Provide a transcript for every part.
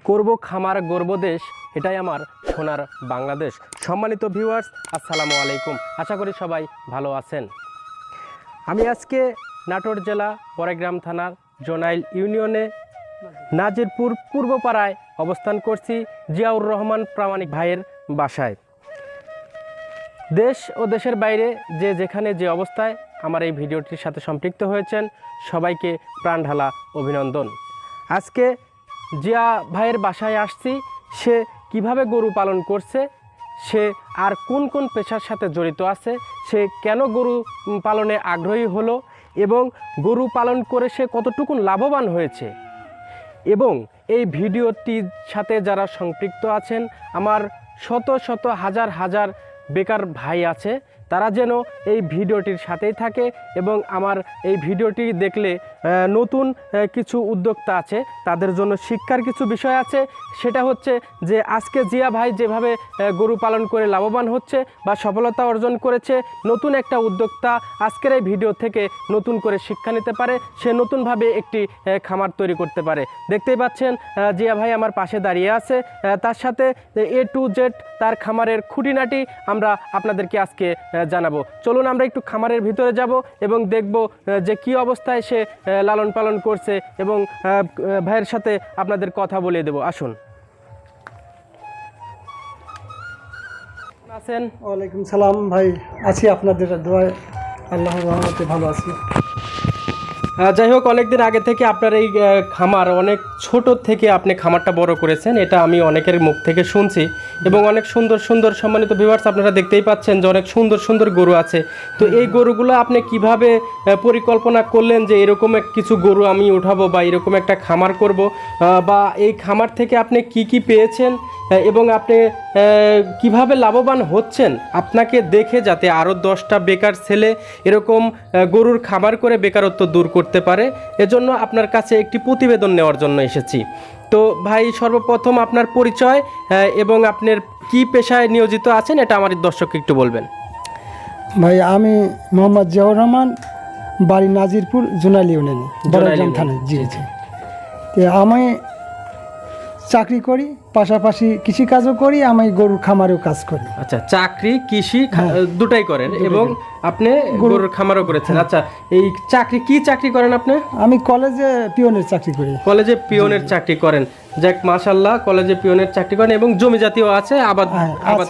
করব খামার গর্ব দেশ, এটাই আমার সোনার বাংলাদেশ। সম্মানিত ভিউয়ার্স, আসসালামু আলাইকুম। আশা করি সবাই ভালো আছেন। আমি আজকে নাটোর জেলা পরেগ্রাম থানার জোনাইল ইউনিয়নে নাজিরপুর পূর্বপাড়ায় অবস্থান করছি জিয়া-র-রহমান প্রামাণিক ভাইয়ের বাসায়। দেশ ও দেশের বাইরে যে যেখানে যে অবস্থায় আমার এই ভিডিওটির সাথে সম্পৃক্ত হয়েছেন সবাইকে প্রাণঢালা অভিনন্দন। আজকে জিয়া ভাইয়ের বাসায় আসছি। সে কিভাবে গরু পালন করছে, সে আর কোন কোন পেশার সাথে জড়িত আছে, সে কেন গরু পালনে আগ্রহী হলো এবং গরু পালন করে সে কতটুকু লাভবান হয়েছে, এবং এই ভিডিওটির সাথে যারা সম্পৃক্ত আছেন, আমার শত শত হাজার হাজার বেকার ভাই আছে, তারা যেন এই ভিডিওটির সাথেই থাকে এবং আমার এই ভিডিওটি দেখলে নতুন কিছু উদ্যোক্তা আছে, তাদের জন্য শিক্ষার কিছু বিষয় আছে। সেটা হচ্ছে যে আজকে জিয়া ভাই যেভাবে গরু পালন করে লাভবান হচ্ছে বা সফলতা অর্জন করেছে, নতুন একটা উদ্যোক্তা আজকের এই ভিডিও থেকে নতুন করে শিক্ষা নিতে পারে, সে নতুনভাবে একটি খামার তৈরি করতে পারে। দেখতেই পাচ্ছেন জিয়া ভাই আমার পাশে দাঁড়িয়ে আছে, তার সাথে A to Z তার খামারের খুঁটিনাটি আমরা আপনাদেরকে আজকে জানাবো। চলুন আমরা একটু খামারের ভিতরে যাব এবং দেখব যে কি অবস্থায় সে লালন পালন করছে এবং ভাইয়ের সাথে আপনাদের কথা বলে দেব। আসুন। আছেন? ওয়ালাইকুম সালাম ভাই, আছি আপনাদের দোয়ায়, আল্লাহর রহমতে ভালো আছি। যাই হোক, অনেকদিন আগে থেকে আপনার এই খামার, অনেক ছোট থেকে আপনি খামারটা বড় করেছেন, এটা আমি অনেকের মুখ থেকে শুনছি এবং অনেক সুন্দর সুন্দর, সম্মানিত ভিউয়ার্স আপনারা দেখতেই পাচ্ছেন যে অনেক সুন্দর সুন্দর গরু আছে। তো এই গরুগুলো আপনি কিভাবে পরিকল্পনা করলেন যে এরকম কিছু গরু আমি উঠাবো বা এরকম একটা খামার করব, বা এই খামার থেকে আপনি কি কি পেয়েছেন এবং আপনি কিভাবে লাভবান হচ্ছেন, আপনাকে দেখে যাতে আরও 10টা বেকার ছেলে এরকম গরুর খামার করে বেকারত্ব দূর করতে পারে, এজন্য আপনার কাছে একটি প্রতিবেদন নেওয়ার জন্য এসেছি। তো ভাই, সর্বপ্রথম আপনার পরিচয় এবং আপনার কি পেশায় নিয়োজিত আছেন এটা আমার দর্শককে একটু বলবেন। ভাই, আমি মোহাম্মদ জিয়াউর রহমান, বাড়ি নাজিরপুর, জোনাইল ইউনিয়নে, বড়গ্রাম থানায়। জি জি। তো আমি চাকরি করি, পাশাপাশি কৃষিকাজও করি, আমি গরুর খামারেও কাজ করি। আচ্ছা, চাকরি কৃষি দুটাই করেন এবং আপনি গরুর খামারও করেছেন। আচ্ছা, এই কি চাকরি করেন আপনি? আমি কলেজে পিওনের চাকরি করি। কলেজে পিওনের চাকরি করেন? যাক, মাশাআল্লাহ, কলেজে পিওনের চাকরি করেন এবং জমি জাতীয় আছে, আবাদ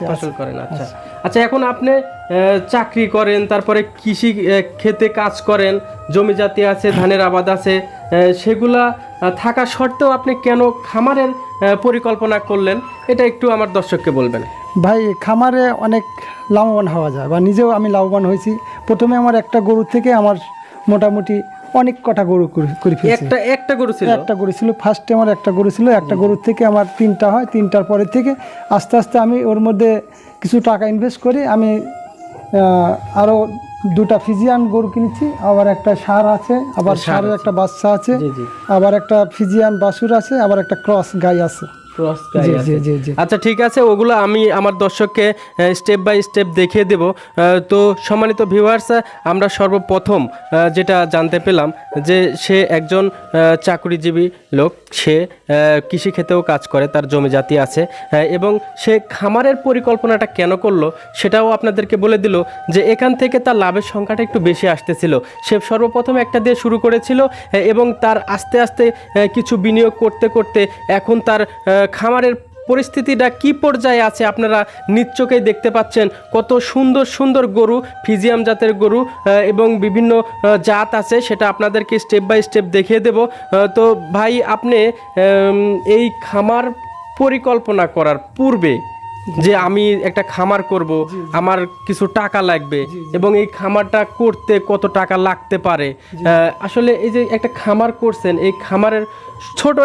ফসল করেন। আচ্ছা আচ্ছা, এখন আপনি চাকরি করেন, তারপরে কৃষি খেতে কাজ করেন, জমি জাতীয় আছে, ধানের আবাদ আছে, সেগুলা থাকা সত্ত্বেও আপনি কেন খামারের পরিকল্পনা করলেন, এটা একটু আমার দর্শককে বলবেন। ভাই, খামারে অনেক লাভবান হওয়া যায়, বা নিজেও আমি লাভবান হয়েছি। প্রথমে আমার একটা গরু থেকে আমার মোটামুটি অনেক কটা গরু করে ফেলেছি। একটা গরু ছিল? ফার্স্টে আমার একটা গরু ছিল। একটা গরুর থেকে আমার 3টা হয়। 3টার পরে থেকে আস্তে আস্তে আমি ওর মধ্যে কিছু টাকা ইনভেস্ট করে আমি আরও 2টা ফিজিয়ান গরু কিনেছি, আবার একটা ষাঁড় আছে, আবার ষাঁড়ের একটা বাচ্চা আছে, আবার একটা ফিজিয়ান বাছুর আছে, আবার একটা ক্রস গাই আছে। আচ্ছা, ঠিক আছে, ওগুলো আমি আমার দর্শককে স্টেপ বাই স্টেপ দেখিয়ে দেব। তো সম্মানিত ভিউয়ার্স, আমরা সর্বপ্রথম যেটা জানতে পেলাম যে সে একজন চাকরিজীবী লোক, সে কৃষিক্ষেত্রেও কাজ করে, তার জমি জাতি আছে এবং সে খামারের পরিকল্পনাটা কেন করলো সেটাও আপনাদেরকে বলে দিল যে এখান থেকে তার লাভের সংখ্যাটা একটু বেশি আসতেছিল। সে সর্বপ্রথম একটা দিয়ে শুরু করেছিল এবং তার আস্তে আস্তে কিছু বিনিয়োগ করতে করতে এখন তার খামারের পরিস্থিতিটা কি পর্যায়ে আছে আপনারা নিজ চোখেই দেখতে পাচ্ছেন। কত সুন্দর সুন্দর গরু, ফ্রিজিয়াম জাতের গরু এবং বিভিন্ন জাত আছে, সেটা আপনাদেরকে স্টেপ বাই স্টেপ দেখিয়ে দেব। তো ভাই, আপনি এই খামার পরিকল্পনা করার পূর্বে যে আমি একটা খামার করব, আমার কিছু টাকা লাগবে এবং এই খামারটা করতে কত টাকা লাগতে পারে, আসলে এই যে একটা খামার করছেন, এই খামারের ছোট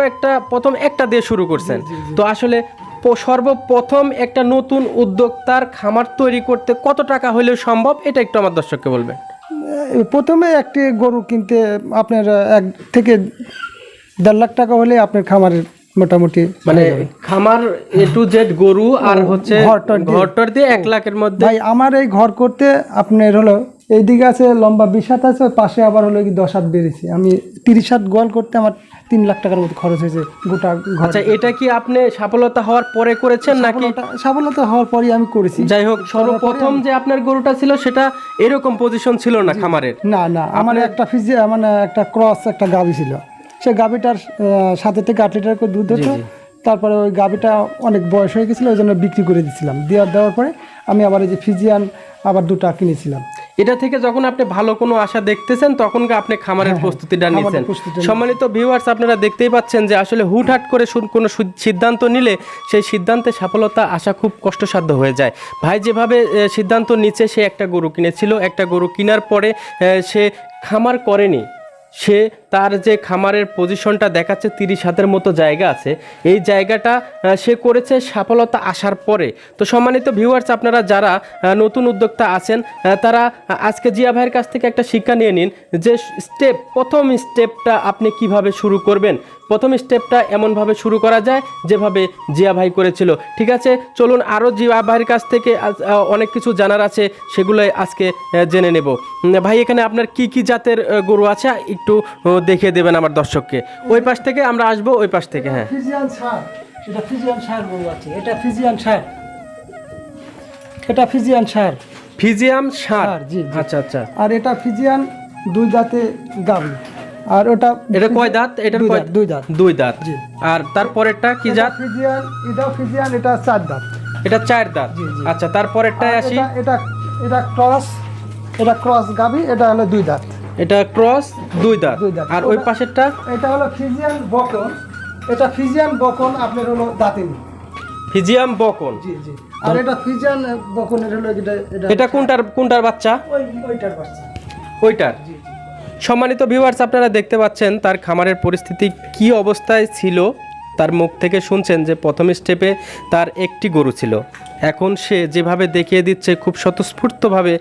প্রথম একটা দিয়ে শুরু করছেন, তো আসলে সর্বপ্রথম একটা নতুন উদ্যোক্তার খামার তৈরি করতে কত টাকা হলে সম্ভব, এটা একটু আমার দর্শককে বলবেন। প্রথমে একটি গরু কিনতে আপনার 1 থেকে 1.5 লাখ টাকা হলে আপনার খামারের মোটামুটি, মানে খামার A to Z গরু আর হচ্ছে ঘরটর দিয়ে 1 লাখের মধ্যে। ভাই, আমার এই ঘর করতে আপনার হলো এইদিকে আছে লম্বা 20 হাত আছে, পাশে আবার হলো কি 10 হাত বেড়েছে। আমি 30 হাত গোয়াল করতে আমার 3 লাখ টাকার মতো খরচ হয়েছে গোটা ঘর। আচ্ছা, এটা কি আপনি সফলতা হওয়ার পরে করেছেন নাকি? সফলতা হওয়ার পরেই আমি করেছি। যাই হোক, সর্বপ্রথম যে আপনার গরুটা ছিল সেটা এরকম পজিশন ছিল না খামারের? না, আমার একটা মানে একটা ক্রস একটা গাভী ছিল, সে গাভীটার 7 থেকে 8 লিটার করে দুধ হতো। তারপরে ওই গাভীটা অনেক বয়স হয়ে গেছিলো, ওই জন্য বিক্রি করে দিয়েছিলাম। দেওয়ার পরে আমি আবার এই যে ফ্রিজিয়ান আবার 2টা কিনেছিলাম। এটা থেকে যখন আপনি ভালো কোনো আশা দেখতেছেন তখন আপনি খামারের প্রস্তুতিটা নিয়েছেন। সম্মানিত ভিউয়ার্স, আপনারা দেখতেই পাচ্ছেন যে আসলে হুটহাট করে কোনো সিদ্ধান্ত নিলে সেই সিদ্ধান্তে সফলতা আসা খুব কষ্টসাধ্য হয়ে যায়। ভাই যেভাবে সিদ্ধান্ত নিচ্ছে, সে একটা গরু কিনেছিল, একটা গরু কেনার পরে সে খামার করেনি। সে তার যে খামারের পজিশনটা দেখাচ্ছে 30 হাতের মতো জায়গা আছে, এই জায়গাটা সে করেছে সফলতা আসার পরে। তো সম্মানিত ভিউয়ার্স, আপনারা যারা নতুন উদ্যোক্তা আছেন তারা আজকে জিয়া ভাইয়ের কাছ থেকে একটা শিক্ষা নিয়ে নিন যে প্রথম স্টেপটা আপনি কিভাবে শুরু করবেন। প্রথম স্টেপটা এমনভাবে শুরু করা যায় যেভাবে জিয়া ভাই করেছিল। ঠিক আছে, চলুন আরও জিয়া ভাইয়ের কাছ থেকে অনেক কিছু জানার আছে, সেগুলোই আজকে জেনে নেব। ভাই, এখানে আপনার কি কি জাতের গরু আছে একটু দেখিয়ে দেবেন আমার দর্শককে। ওই পাশ থেকে আমরা আসবো, ওই পাশ থেকে। হ্যাঁ, ফ্রিজিয়ান ষাঁড়, এটা ফ্রিজিয়ান ষাঁড় গরু আছে, এটা ফ্রিজিয়ান ষাঁড়, এটা ফ্রিজিয়ান ষাঁড়, ফ্রিজিয়াম ষাঁড়। জি। আচ্ছা আচ্ছা। আর এটা ফ্রিজিয়ান 2 দাঁতে গাভী। আর এটা কয় দাঁত? এটা 2 দাঁত। 2 দাঁত। জি। আর তারপরেরটা কি জাত? ফ্রিজিয়ান, এটাও ফ্রিজিয়ান, এটা 4 দাঁত। এটা 4 দাঁত। আচ্ছা, তারপরেরটায় আসি। এটা ক্রস, এটা ক্রস গাভী, এটা হলো 2 দাঁত। এটা ক্রস 2 দাঁত। আর ওই পাশেরটা? এটা হলো ফ্রিজিয়ান বকন, এটা ফ্রিজিয়ান বকন আপনার হলো দাঁতিনি। ফ্রিজিয়াম বকন। জি। আর এটা ফ্রিজিয়ান বকনের হলো এটা কোনটার বাচ্চা? ওইটার বাচ্চা। ওইটার। সম্মানিত ভিউয়ার্স, আপনারা দেখতে পাচ্ছেন তার খামারের পরিস্থিতি কি অবস্থায় ছিল। তার মুখ থেকে শুনছেন যে প্রথম স্টেপে তার একটি গরু ছিল, এখন সে যেভাবে দেখিয়ে দিচ্ছে খুব স্বতঃস্ফূর্তভাবে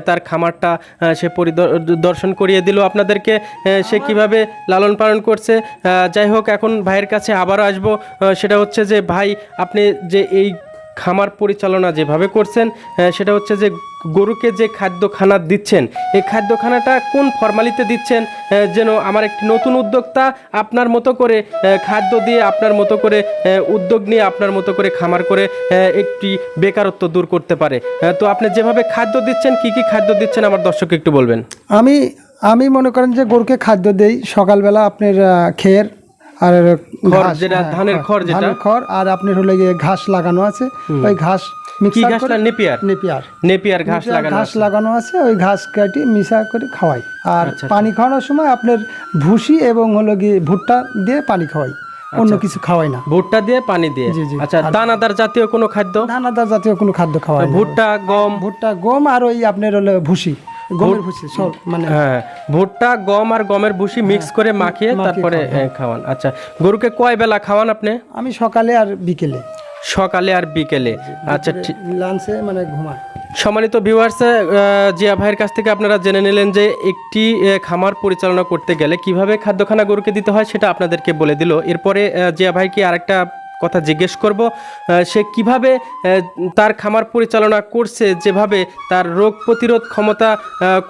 তার খামারটা সে পরিদর্শন করিয়ে দিল আপনাদেরকে, সে কিভাবে লালন পালন করছে। যাই হোক, এখন ভাইয়ের কাছে আবারও আসবো। সেটা হচ্ছে যে ভাই, আপনি যে এই খামার পরিচালনা যেভাবে করছেন, সেটা হচ্ছে যে গরুকে যে খাদ্যখানা দিচ্ছেন, এই খাদ্যখানাটা কোন ফর্মালিতে দিচ্ছেন, যেন আমার একটি নতুন উদ্যোক্তা আপনার মতো করে খাদ্য দিয়ে, আপনার মতো করে উদ্যোগ নিয়ে, আপনার মতো করে খামার করে একটি বেকারত্ব দূর করতে পারে। তো আপনি যেভাবে খাদ্য দিচ্ছেন, কি কি খাদ্য দিচ্ছেন আমার দর্শককে একটু বলবেন। আমি মনে করেন যে গরুকে খাদ্য দেই সকালবেলা আপনার খের আর যেটা ধানের খড়, যেটা খড়, আর আপনার হলো গিয়ে ঘাস লাগানো আছে, ওই ঘাস নেপিয়ার ঘাস লাগানো আছে, ওই ঘাস কাটি মিশা করে খাওয়াই। আর পানি খাওয়ানোর সময় আপনার ভুসি এবং হলো গিয়ে ভুট্টা দিয়ে পানি খাওয়াই, অন্য কিছু খাওয়াই না। ভুট্টা দিয়ে পানি দিয়ে। আচ্ছা, দানাদার জাতীয় কোনো খাদ্য? দানাদার জাতীয় কোনো খাদ্য খাওয়াই না। ভুট্টা, গম আর ওই আপনার হলো ভুসি, গমের ভুসি, মানে হ্যাঁ, ভুট্টা, গম আর গমের ভুসি মিক্স করে মাখিয়ে তারপরে খাওয়ান। আচ্ছা, গরুকে কয় বেলা খাওয়ান আপনি? আমি সকালে আর বিকেলে। আচ্ছা, লাঞ্চে মানে ঘুমায়। সম্মানিত ভিউয়ার্স, জিয়া ভাইয়ের কাছ থেকে আপনারা জেনে নিলেন যে একটি খামার পরিচালনা করতে গেলে কিভাবে খাদ্যখানা গরুকে দিতে হয়, সেটা আপনাদেরকে বলে দিল। এরপরে জিয়া ভাইকে আরেকটা কথা জিজ্ঞেস করব, সে কিভাবে তার খামার পরিচালনা করছে, যেভাবে তার রোগ প্রতিরোধ ক্ষমতা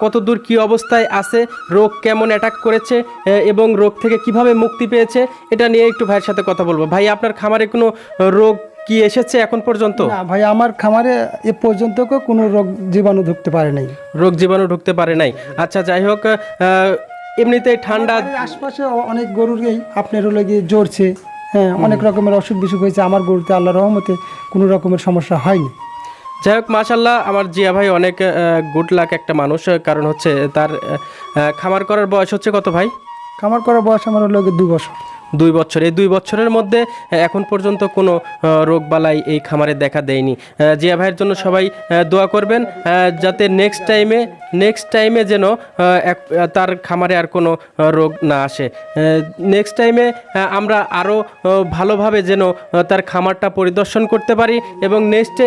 কতদূর কি অবস্থায় আছে, রোগ কেমন অ্যাটাক করেছে এবং রোগ থেকে কিভাবে মুক্তি পেয়েছে, এটা নিয়ে একটু ভাইয়ের সাথে কথা বলবো। ভাই, আপনার খামারে কোনো রোগ কি এসেছে এখন পর্যন্ত? না ভাই, আমার খামারে এ পর্যন্ত কোনো রোগ জীবাণু ঢুকতে পারে নাই। আচ্ছা, যাই হোক, এমনিতেই ঠান্ডা আশপাশে অনেক গরুরই আপনার হলো গিয়ে জ্বরছে, হ্যাঁ, অনেক রকমের অসুখ বিসুখ হয়েছে। আমার গরুতে আল্লাহর রহমতে কোনো রকমের সমস্যা হয়নি। যাই হোক, মাশাল্লাহ, আমার জিয়া ভাই অনেক গুড লাক একটা মানুষ। কারণ হচ্ছে তার খামার করার বয়স হচ্ছে কত ভাই? খামার করার বয়স আমার হলো 2 বছর। 2 বছর। এই 2 বছরের মধ্যে এখন পর্যন্ত কোনো রোগবালাই এই খামারে দেখা দেয়নি। জিয়া ভাইয়ের জন্য সবাই দোয়া করবেন, যাতে নেক্সট টাইমে যেন তার খামারে আর কোনো রোগ না আসে। নেক্সট টাইমে আমরা আরও ভালোভাবে যেন তার খামারটা পরিদর্শন করতে পারি, এবং নেক্সটে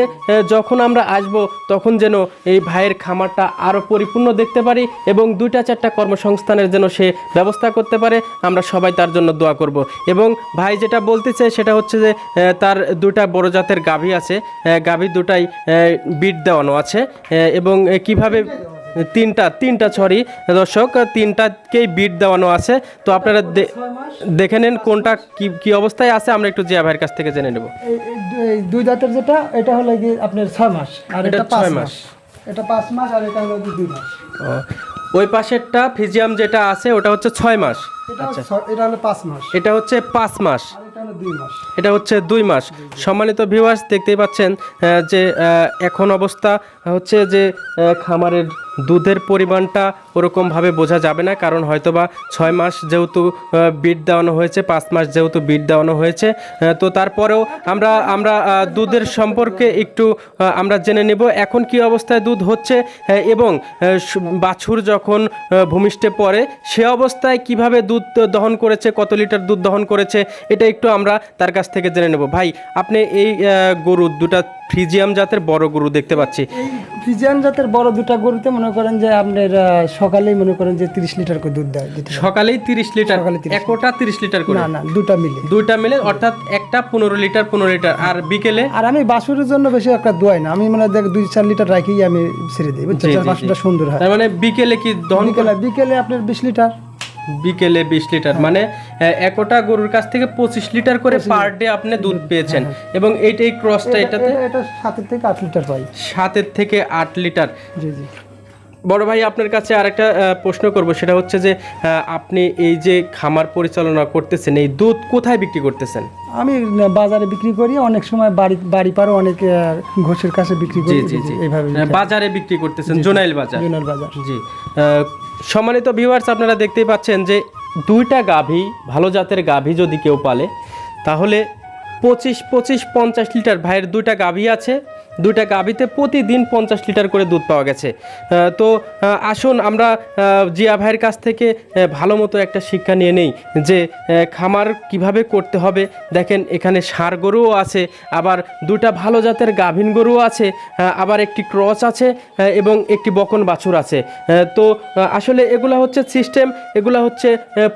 যখন আমরা আসব তখন যেন এই ভাইয়ের খামারটা আরও পরিপূর্ণ দেখতে পারি, এবং 2-4টা কর্মসংস্থানের যেন সে ব্যবস্থা করতে পারে। আমরা সবাই তার জন্য দোয়া করব। এবং ভাই যেটা বলতেছে সেটা হচ্ছে যে তার 2টা বড় জাতের গাভী আছে, গাভী 2টাই বিট দেওয়ানো আছে, এবং কিভাবে তিনটা সরি দর্শক, তিনটাকেই বিট দেওয়ানো আছে। তো আপনারা দেখে নেন কোনটা কি অবস্থায় আছে, আমরা একটু জিয়া ভাইয়ের কাছ থেকে জেনে নেব। এই দুই দাঁতের যেটা, এটা হলো কি আপনার 6 মাস, আর এটা 5 মাস। এটা 5 মাস আর এটা হলো 2 মাস। ওই পাশেরটা ফিজিয়াম যেটা আছে ওটা হচ্ছে 6 মাস। আচ্ছা, এটা হলো 5 মাস। এটা হচ্ছে 5 মাস, আর এটা হলো 2 মাস। এটা হচ্ছে 2 মাস। সম্মানিত ভিউয়ার্স, দেখতেই পাচ্ছেন যে এখন অবস্থা হচ্ছে যে খামারের দুধের পরিমাণটা ওরকমভাবে বোঝা যাবে না, কারণ হয়তোবা 6 মাস যেহেতু বিট দেওয়ানো হয়েছে, 5 মাস যেহেতু বিট দেওয়ানো হয়েছে। তো তারপরেও আমরা দুধের সম্পর্কে একটু আমরা জেনে নেব এখন কি অবস্থায় দুধ হচ্ছে, এবং বাছুর যখন ভূমিষ্ঠে পড়ে সে অবস্থায় কিভাবে দুধ দহন করেছে, কত লিটার দুধ দহন করেছে, এটা একটু আমরা তার কাছ থেকে জেনে নেব। ভাই, আপনি এই গরু দুটা ফ্রিজিয়াম জাতের বড় গরু দেখতে পাচ্ছি। এই ফ্রিজিয়ান জাতের বড় দুটা গরুতে মনে করেন যে আপনার সকালেই মনে করেন যে 30 লিটার করে দুধ দেয়। সকালেই 30 লিটার, একটা 30 লিটার করে? না, দুটা মিলে অর্থাৎ একটা 15 লিটার। আর বিকেলে? আর আমি বাছুরের জন্য বেশি একটা দোয়াই না, আমি মানে দেখ 2-4 লিটার রাখি আমি ছেড়ে দিই, বুঝছেন? বাছুরটা সুন্দর হয়। তার মানে বিকেলে কি দহন? বিকেলে আপনার 20 লিটার। বিকেলে 20 লিটার, মানে একটা গরুর কাছ থেকে 25 লিটার করে পার ডে আপনি দুধ পেয়েছেন। এবং এইটাই ক্রসটা, এটা 7 থেকে 8 লিটার পাই। 7 থেকে 8 লিটার। জি। বড় ভাই, আপনার কাছে আরেকটা প্রশ্ন করব, সেটা হচ্ছে যে আপনি এই যে খামার পরিচালনা করতেছেন, এই দুধ কোথায় বিক্রি করতেছেন? আমি বাজারে বিক্রি করি, অনেক সময় বাড়ি পারও অনেক ঘোষের কাছে বিক্রি করি। জি। এইভাবে বাজারে বিক্রি করতেছেন, জোনাইল বাজার। জি। সম্মানিত ভিউয়ার্স, আপনারা দেখতেই পাচ্ছেন যে দুইটা গাভী, ভালো জাতের গাভী যদি কেউ পালে তাহলে 25-50 লিটার, ভাইয়ের দুইটা গাভী আছে, দুইটা গাভীতে প্রতিদিন 50 লিটার করে দুধ পাওয়া গেছে। তো আসুন আমরা জিয়া ভাইয়ের কাছ থেকে ভালো মতো একটা শিক্ষা নিয়ে নেই যে খামার কিভাবে করতে হবে। দেখেন, এখানে ষাঁড় গরুও আছে, আবার দুটা ভালো জাতের গাভীন গরুও আছে, আবার একটি ক্রস আছে, এবং একটি বকন বাছুর আছে। তো আসলে এগুলা হচ্ছে সিস্টেম, এগুলা হচ্ছে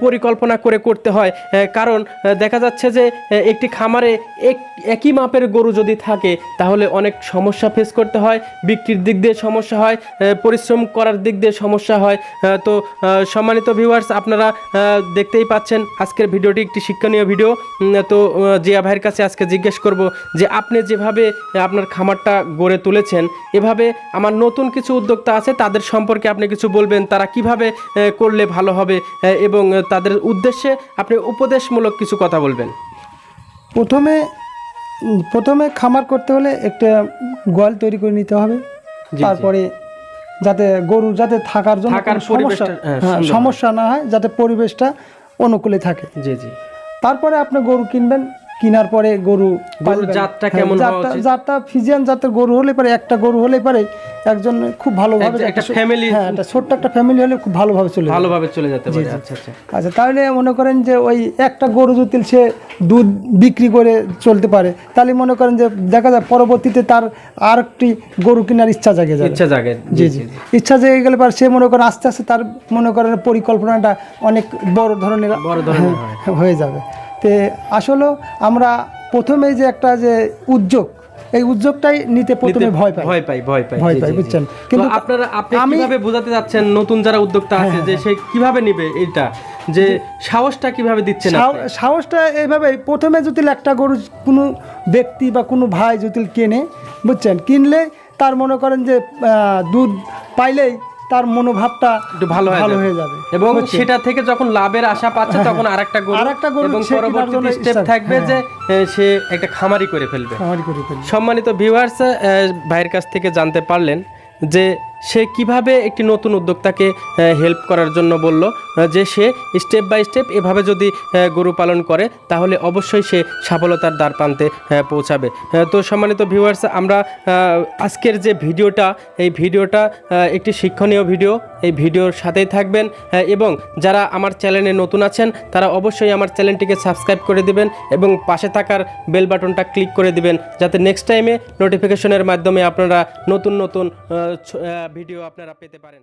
পরিকল্পনা করে করতে হয়। কারণ দেখা যাচ্ছে যে একটি খামারে একই মাপের গরু যদি থাকে তাহলে অনেক সমস্যা ফেস করতে হয়, বিক্রির দিক দিয়ে সমস্যা হয়, পরিশ্রম করার দিক দিয়ে সমস্যা হয়। তো সম্মানিত ভিউয়ার্স, আপনারা দেখতেই পাচ্ছেন আজকের ভিডিওটি একটি শিক্ষণীয় ভিডিও। তো জিয়া ভাইয়ের কাছে আজকে জিজ্ঞেস করব যে আপনি যেভাবে আপনার খামারটা গড়ে তুলেছেন, এভাবে আমার নতুন কিছু উদ্যোক্তা আছে, তাদের সম্পর্কে আপনি কিছু বলবেন, তারা কিভাবে করলে ভালো হবে, এবং তাদের উদ্দেশ্যে আপনি উপদেশমূলক কিছু কথা বলবেন। প্রথমে খামার করতে হলে একটা গোয়াল তৈরি করে নিতে হবে, তারপরে যাতে গরু যাতে থাকার জন্য সমস্যা না হয়, যাতে পরিবেশটা অনুকূলে থাকে। জি। তারপরে আপনি গরু কিনবেন, কেনার পরে গরুর জাতটা কেমন হওয়া উচিত? জাতটা ফ্রিজিয়ান জাতের গরু হলে পারে, একটা গরু হলে পারে একজন খুব ভালোভাবে, একটা ফ্যামিলি, একটা ছোট্ট একটা ফ্যামিলি হলে খুব ভালোভাবে চলে যেতে পারে। আচ্ছা, তাহলে মনে করেন যে ওই একটা গরু যদি সে দুধ বিক্রি করে চলতে পারে, তাহলে মনে করেন যে দেখা যায় পরবর্তীতে তার আর একটি গরু কেনার ইচ্ছা জাগে। জি। ইচ্ছা জেগে গেলে পর সে মনে করেন আস্তে আস্তে তার মনে করেন পরিকল্পনাটা অনেক বড় ধরনের হয়ে যাবে। তে আসলে আমরা প্রথমে যে একটা যে উদ্যোগ, এই উদ্যোগটাই নিতে প্রথমে ভয় পাই, বুঝছেন? কিন্তু আপনি কিভাবে বোঝাতে যাচ্ছেন নতুন যারা উদ্যোক্তা আছে যে সে কিভাবে নিবে, এটা যে সাহসটা কিভাবে দিচ্ছেন? সাহসটা এইভাবে, প্রথমে যদি একটা গরু কোনো ব্যক্তি বা কোনো ভাই যদি কেনে, বুঝছেন, কিনলে তার মনে করেন যে দুধ পাইলেই তার মনোভাবটা একটু ভালো হয়ে যাবে, এবং সেটা থেকে যখন লাভের আশা পাচ্ছে তখন আরেকটা গরু, এবং পরবর্তী স্টেপ থাকবে যে সে একটা খামারি করে ফেলবে। সম্মানিত ভিউয়ার্স, ভাইয়ের কাছ থেকে জানতে পারলেন যে সে কিভাবে একটি নতুন উদ্যোক্তাকে হেল্প করার জন্য বলল যে সে স্টেপ বাই স্টেপ এভাবে যদি গরু পালন করে তাহলে অবশ্যই সে সফলতার দ্বার প্রান্তে পৌঁছাবে। তো সম্মানিত ভিউয়ার্স, আমরা আজকের যে ভিডিওটা, এই ভিডিওটা একটি শিক্ষণীয় ভিডিও, এই ভিডিওর সাথেই থাকবেন, এবং যারা আমার চ্যানেলে নতুন আছেন তারা অবশ্যই আমার চ্যানেলটিকে সাবস্ক্রাইব করে দিবেন এবং পাশে থাকার বেল বাটনটা ক্লিক করে দিবেন, যাতে নেক্সট টাইমে নোটিফিকেশনের মাধ্যমে আপনারা নতুন ভিডিও আপনারা পেতে পারেন।